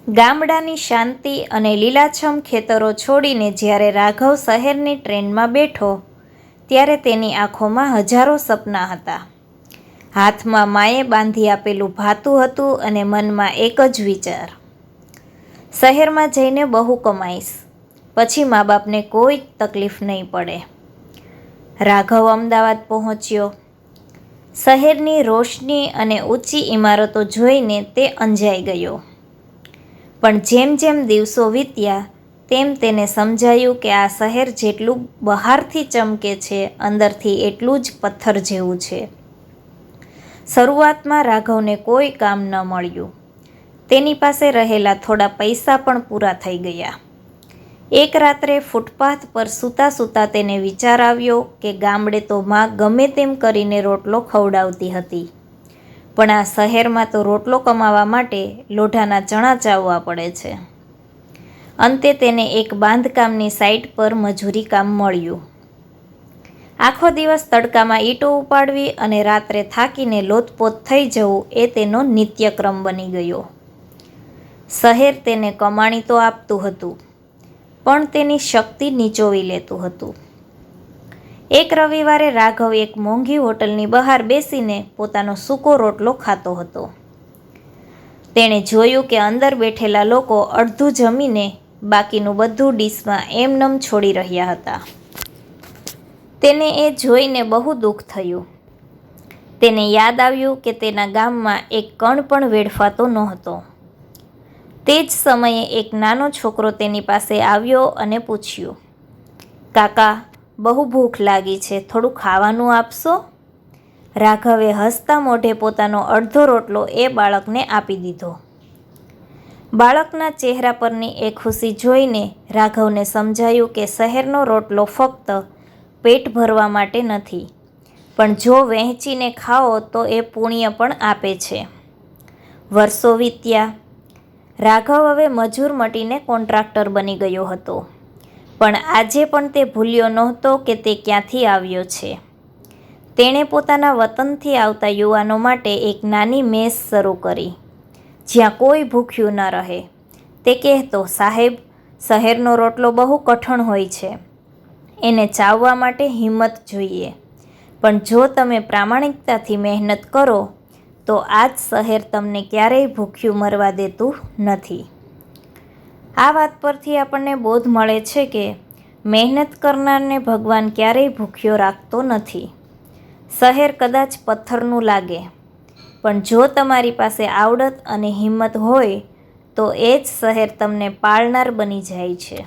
ગામડાની શાંતિ અને લીલાછમ ખેતરો છોડીને જ્યારે રાઘવ શહેરની ટ્રેનમાં બેઠો ત્યારે તેની આંખોમાં હજારો સપના હતા. હાથમાં માએ બાંધી આપેલું ભાતું હતું અને મનમાં એક જ વિચાર, શહેરમાં જઈને બહુ કમાઈશ, પછી મા બાપને કોઈ તકલીફ નહીં પડે. રાઘવ અમદાવાદ પહોંચ્યો. શહેરની રોશની અને ઊંચી ઇમારતો જોઈને તે અંજાઈ ગયો. પણ જેમ જેમ દિવસો વીત્યા તેમ તેને સમજાયું કે આ શહેર જેટલું બહારથી ચમકે છે, અંદરથી એટલું જ પથ્થર જેવું છે. શરૂઆતમાં રાઘવને કોઈ કામ ન મળ્યું. તેની પાસે રહેલા થોડા પૈસા પણ પૂરા થઈ ગયા. એક રાત્રે ફૂટપાથ પર સૂતા સૂતા તેને વિચાર આવ્યો કે ગામડે તો માં ગમે તેમ કરીને રોટલો ખવડાવતી હતી, પણ આ શહેરમાં તો રોટલો કમાવા માટે લોઢાના ચણા ચાવવા પડે છે. અંતે તેને એક બાંધકામની સાઇટ પર મજૂરી કામ મળ્યું. આખો દિવસ તડકામાં ઈંટો ઉપાડવી અને રાત્રે થાકીને લોથપોથ થઈ જવું એ તેનો નિત્યક્રમ બની ગયો. શહેર તેને કમાણી તો આપતું હતું, પણ તેની શક્તિ નીચોવી લેતું હતું. એક રવિવારે રાઘવ એક મોંઘી હોટલની બહાર બેસીને પોતાનો સૂકો રોટલો ખાતો હતો. તેણે જોયું કે અંદર બેઠેલા લોકો અડધું જમીને બાકીનું બધું ડીશમાં એમનેમ છોડી રહ્યા હતા. તેને એ જોઈને બહુ દુઃખ થયું. તેને યાદ આવ્યું કે તેના ગામમાં એક કણ પણ વેડફાતો નહોતો. તે જ સમયે એક નાનો છોકરો તેની પાસે આવ્યો અને પૂછ્યું, કાકા, બહુ ભૂખ લાગી છે, થોડું ખાવાનું આપશો? રાઘવે હસતા મોઢે પોતાનો અડધો રોટલો એ બાળકને આપી દીધો. બાળકના ચહેરા પરની એ ખુશી જોઈને રાઘવને સમજાયું કે શહેરનો રોટલો ફક્ત પેટ ભરવા માટે નથી, પણ જો વહેંચીને ખાઓ તો એ પુણ્ય પણ આપે છે. વર્ષો વીત્યા. રાઘવ હવે મજૂર મટીને કોન્ટ્રાક્ટર બની ગયો હતો, પણ આજે પણ તે ભૂલ્યો નહોતો કે તે ક્યાંથી આવ્યો છે. તેણે પોતાના વતનથી આવતા યુવાનો માટે એક નાની મેસ શરૂ કરી, જ્યાં કોઈ ભૂખ્યું ન રહે. તે કહેતો, સાહેબ, શહેરનો રોટલો બહુ કઠણ હોય છે, એને ચાવવા માટે હિંમત જોઈએ, પણ જો તમે પ્રામાણિકતાથી મહેનત કરો તો આ જ શહેર તમને ક્યારેય ભૂખ્યું મરવા દેતું નથી. આ વાત પરથી આપણને બોધ મળે છે કે મહેનત કરનારને ભગવાન ક્યારેય ભૂખ્યો રાખતો નથી. શહેર કદાચ પથ્થરનું લાગે, પણ જો તમારી પાસે આવડત અને હિંમત હોય તો એ જ શહેર તમને પાળનાર બની જાય છે.